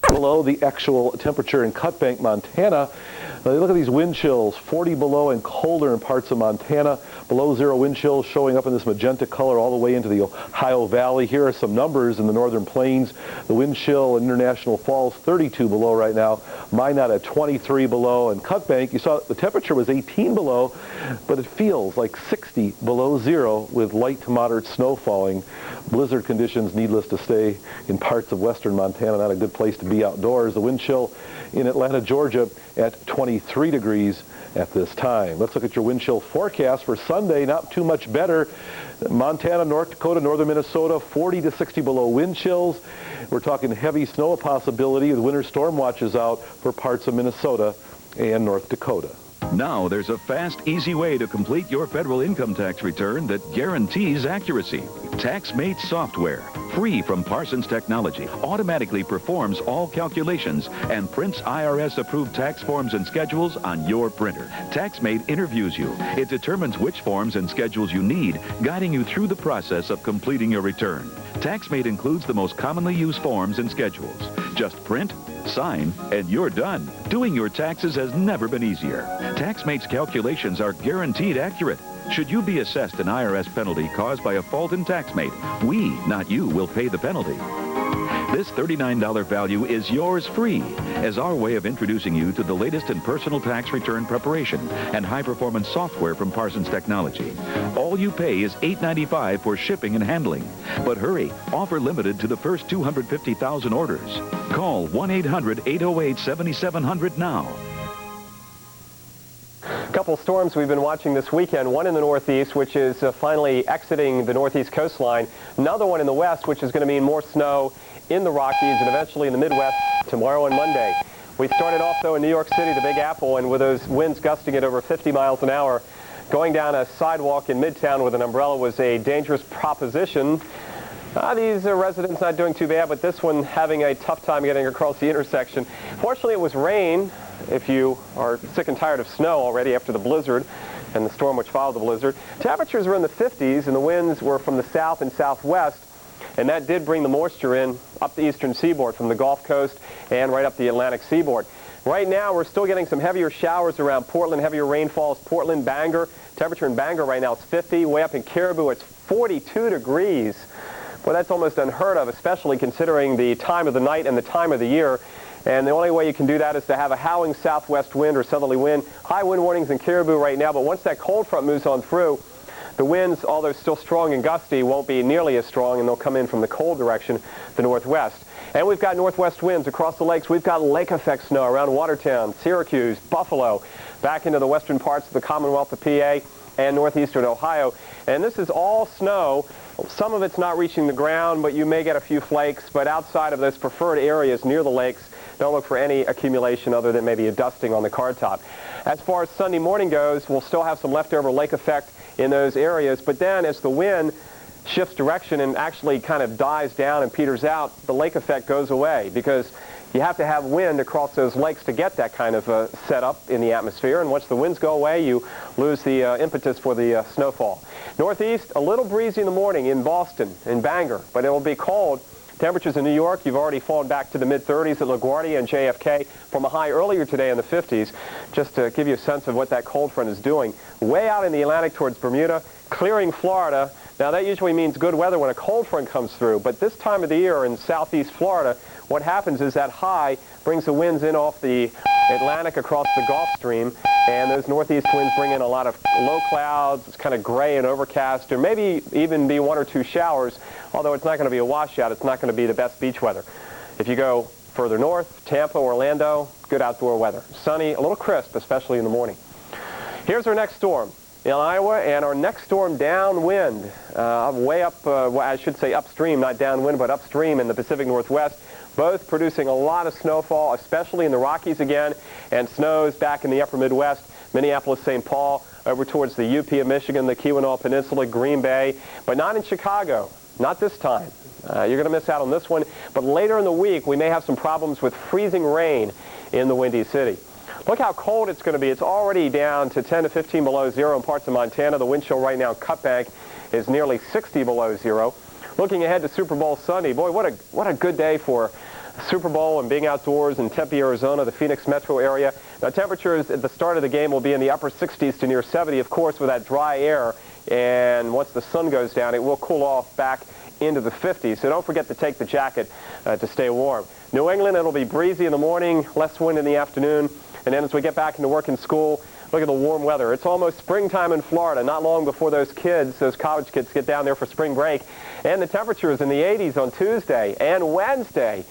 below the actual temperature in Cut Bank, Montana. Look at these wind chills, 40 below and colder in parts of Montana. Below zero wind chills showing up in this magenta color all the way into the Ohio Valley. Here are some numbers in the northern plains. The wind chill in International Falls, 32 below right now. Minot at 23 below. And Cut Bank, you saw the temperature was 18 below, but it feels like 60 below zero with light to moderate snow falling. Blizzard conditions, needless to say, in parts of western Montana. Not a good place to be outdoors. The wind chill in Atlanta, Georgia at 23 degrees at this time. Let's look at your wind chill forecast for Sunday. Not too much better. Montana, North Dakota, northern Minnesota, 40 to 60 below wind chills. We're talking heavy snow possibility with winter storm watches out for parts of Minnesota and North Dakota. Now there's a fast, easy way to complete your federal income tax return that guarantees accuracy. TaxMate software, free from Parsons Technology, automatically performs all calculations and prints IRS-approved tax forms and schedules on your printer. TaxMate interviews you. It determines which forms and schedules you need, guiding you through the process of completing your return. TaxMate includes the most commonly used forms and schedules. Just print, sign, and you're done. Doing your taxes has never been easier. TaxMate's calculations are guaranteed accurate. Should you be assessed an IRS penalty caused by a fault in TaxMate, we, not you, will pay the penalty. This $39 value is yours free as our way of introducing you to the latest in personal tax return preparation and high-performance software from Parsons Technology. All you pay is $8.95 for shipping and handling. But hurry, offer limited to the first 250,000 orders. Call 1-800-808-7700 now. A couple storms we've been watching this weekend. One in the northeast, which is finally exiting the northeast coastline. Another one in the west, which is going to mean more snow in the Rockies and eventually in the Midwest tomorrow and Monday. We started off, though, in New York City, the Big Apple, and with those winds gusting at over 50 miles an hour, going down a sidewalk in Midtown with an umbrella was a dangerous proposition. These residents not doing too bad, but this one having a tough time getting across the intersection. Fortunately, it was rain, if you are sick and tired of snow already after the blizzard and the storm which followed the blizzard. Temperatures were in the 50s, and the winds were from the south and southwest, and that did bring the moisture in up the eastern seaboard from the Gulf Coast and right up the Atlantic seaboard. Right now, we're still getting some heavier showers around Portland, heavier rainfalls, Portland, Bangor. Temperature in Bangor right now is 50. Way up in Caribou, it's 42 degrees. Well, that's almost unheard of, especially considering the time of the night and the time of the year. And the only way you can do that is to have a howling southwest wind or southerly wind. High wind warnings in Caribou right now, but once that cold front moves on through, the winds, although still strong and gusty, won't be nearly as strong, and they'll come in from the cold direction, the northwest. And we've got northwest winds across the lakes. We've got lake effect snow around Watertown, Syracuse, Buffalo, back into the western parts of the Commonwealth of PA and northeastern Ohio. And this is all snow. Some of it's not reaching the ground, but you may get a few flakes. But outside of those preferred areas near the lakes, don't look for any accumulation other than maybe a dusting on the car top. As far as Sunday morning goes, we'll still have some leftover lake effect in those areas. But then as the wind shifts direction and actually kind of dies down and peters out, the lake effect goes away because you have to have wind across those lakes to get that kind of setup in the atmosphere. And once the winds go away, you lose the impetus for the snowfall. Northeast, a little breezy in the morning in Boston, in Bangor, but it will be cold. Temperatures in New York, you've already fallen back to the mid-30s at LaGuardia and JFK from a high earlier today in the 50s. Just to give you a sense of what that cold front is doing. Way out in the Atlantic towards Bermuda, clearing Florida. Now that usually means good weather when a cold front comes through, but this time of the year in southeast Florida, what happens is that high brings the winds in off the Atlantic across the Gulf Stream, and those northeast winds bring in a lot of low clouds. It's kind of gray and overcast, or maybe even be one or two showers, although it's not going to be a washout. It's not going to be the best beach weather. If you go further north, Tampa, Orlando, good outdoor weather. Sunny, a little crisp, especially in the morning. Here's our next storm in Iowa, and our next storm downwind, way up, well, I should say upstream, not downwind, but upstream in the Pacific Northwest, both producing a lot of snowfall, especially in the Rockies again, and snows back in the upper Midwest, Minneapolis, St. Paul, over towards the UP of Michigan, the Keweenaw Peninsula, Green Bay, but not in Chicago, not this time. You're going to miss out on this one, but later in the week, we may have some problems with freezing rain in the Windy City. Look how cold it's going to be. It's already down to 10 to 15 below zero in parts of Montana. The wind chill right now in Cut Bank is nearly 60 below zero. Looking ahead to Super Bowl Sunday, boy, what a good day for Super Bowl and being outdoors in Tempe, Arizona, the Phoenix metro area. Now, temperatures at the start of the game will be in the upper 60s to near 70, of course, with that dry air. And once the sun goes down, it will cool off back into the 50s. So don't forget to take the jacket to stay warm. New England, it'll be breezy in the morning, less wind in the afternoon. And then as we get back into work and school, look at the warm weather. It's almost springtime in Florida, not long before those college kids get down there for spring break. And the temperatures in the 80s on Tuesday and Wednesday.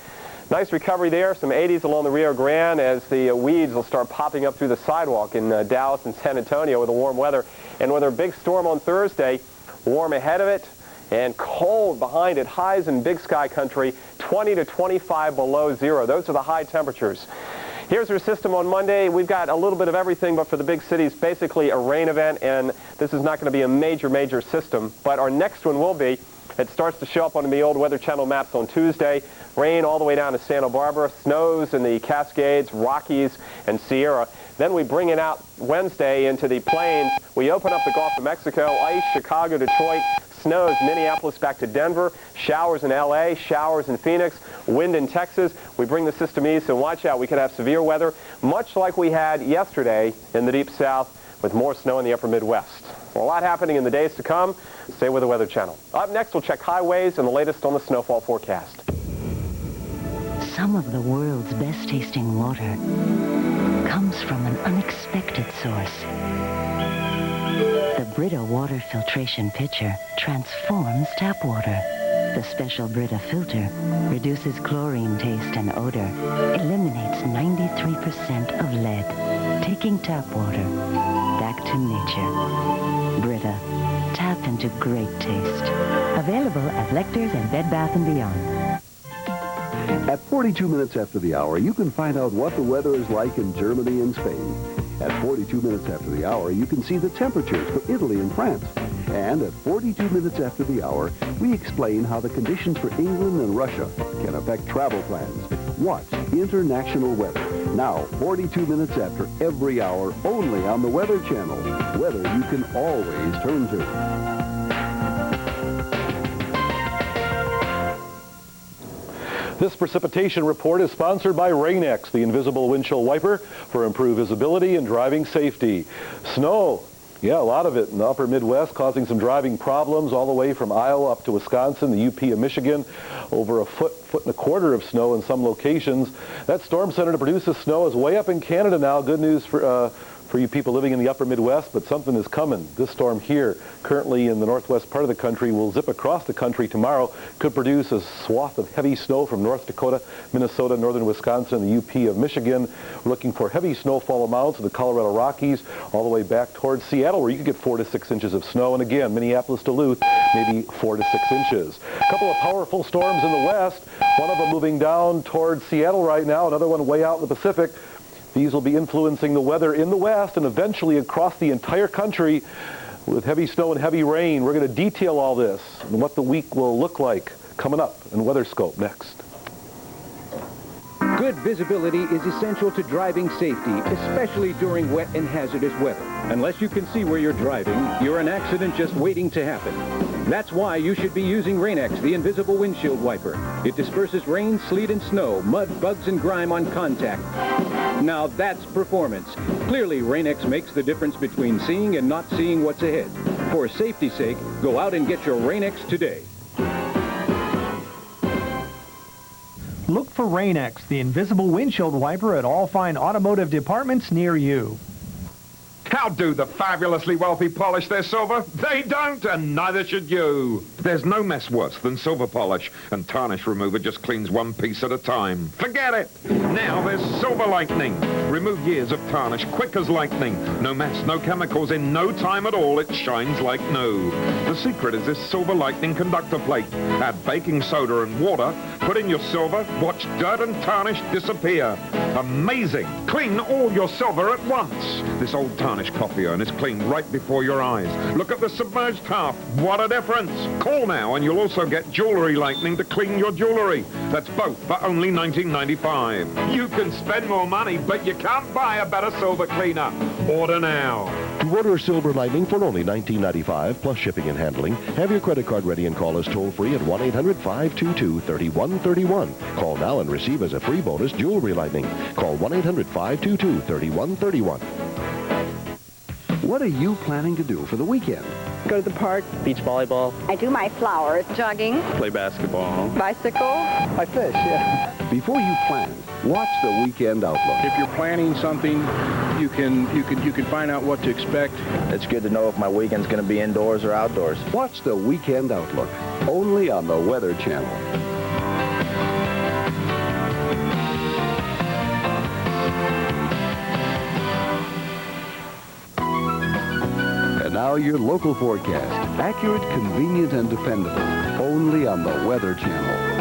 Nice recovery there, some 80s along the Rio Grande as the weeds will start popping up through the sidewalk in Dallas and San Antonio with the warm weather. And with our big storm on Thursday, warm ahead of it and cold behind it. Highs in Big Sky country, 20 to 25 below zero. Those are the high temperatures. Here's our system on Monday. We've got a little bit of everything, but for the big cities, basically a rain event, and this is not going to be a major system, but our next one will be. It starts to show up on the old Weather Channel maps on Tuesday. Rain all the way down to Santa Barbara, snows in the Cascades, Rockies, and Sierra. Then we bring it out Wednesday into the plains. We open up the Gulf of Mexico, ice, Chicago, Detroit, snows, Minneapolis back to Denver, showers in L.A., showers in Phoenix, wind in Texas. We bring the system east, and watch out, we could have severe weather, much like we had yesterday in the Deep South with more snow in the upper Midwest. So a lot happening in the days to come. Stay with the Weather Channel. Up next, we'll check highways and the latest on the snowfall forecast. Some of the world's best tasting water comes from an unexpected source. The Brita water filtration pitcher transforms tap water. The special Brita filter reduces chlorine taste and odor, eliminates 93% of lead, taking tap water back to nature. Brita, tap into great taste. Available at Lectors and Bed Bath & Beyond. At 42 minutes after the hour, you can find out what the weather is like in Germany and Spain. At 42 minutes after the hour, you can see the temperatures for Italy and France. And at 42 minutes after the hour, we explain how the conditions for England and Russia can affect travel plans. Watch International Weather. Now, 42 minutes after every hour, only on the Weather Channel. Weather you can always turn to. This precipitation report is sponsored by Rain-X, the invisible windshield wiper for improved visibility and driving safety. Snow, yeah, a lot of it in the upper Midwest, causing some driving problems all the way from Iowa up to Wisconsin, the UP of Michigan, over a foot and a quarter of snow in some locations. That storm center to produce the snow is way up in Canada now. Good news for you people living in the upper Midwest, but something is coming. This storm here, currently in the northwest part of the country, will zip across the country tomorrow, could produce a swath of heavy snow from North Dakota, Minnesota, northern Wisconsin, and the UP of Michigan. We're looking for heavy snowfall amounts in the Colorado Rockies, all the way back towards Seattle, where you could get 4 to 6 inches of snow. And again, Minneapolis, Duluth, maybe 4 to 6 inches. A couple of powerful storms in the west, one of them moving down towards Seattle right now, another one way out in the Pacific. These will be influencing the weather in the west and eventually across the entire country with heavy snow and heavy rain. We're going to detail all this and what the week will look like coming up in WeatherScope next. Good visibility is essential to driving safety, especially during wet and hazardous weather. Unless you can see where you're driving, you're an accident just waiting to happen. That's why you should be using Rain-X, the invisible windshield wiper. It disperses rain, sleet, and snow, mud, bugs, and grime on contact. Now that's performance. Clearly, Rain-X makes the difference between seeing and not seeing what's ahead. For safety's sake, go out and get your Rain-X today. Look for Rain-X, the invisible windshield wiper at all fine automotive departments near you. How do the fabulously wealthy polish their silver? They don't, and neither should you. There's no mess worse than silver polish, and Tarnish Remover just cleans one piece at a time. Forget it! Now there's Silver Lightning. Remove years of tarnish quick as lightning. No mess, no chemicals, in no time at all, it shines like new. The secret is this Silver Lightning conductor plate. Add baking soda and water, put in your silver, watch dirt and tarnish disappear. Amazing! Clean all your silver at once. This old tarnish copier, and it's cleaned right before your eyes. Look at the submerged half. What a difference! Call now and you'll also get Jewelry Lightning to clean your jewelry. That's both for only $19.95. You can spend more money, but you can't buy a better silver cleaner. Order now. To order Silver Lightning for only $19.95 plus shipping and handling, have your credit card ready and call us toll-free at 1-800-522-3131. Call now and receive as a free bonus Jewelry Lightning. Call 1-800-522-3131. What are you planning to do for the weekend? Go to the park. Beach volleyball. I do my flowers. Jogging. Play basketball. Bicycle. I fish, yeah. Before you plan, watch the Weekend Outlook. If you're planning something, you can find out what to expect. It's good to know if my weekend's going to be indoors or outdoors. Watch the Weekend Outlook, only on the Weather Channel. And now your local forecast. Accurate, convenient, and dependable, only on the Weather Channel.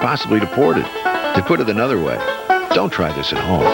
Possibly deported. To put it another way, don't try this at home.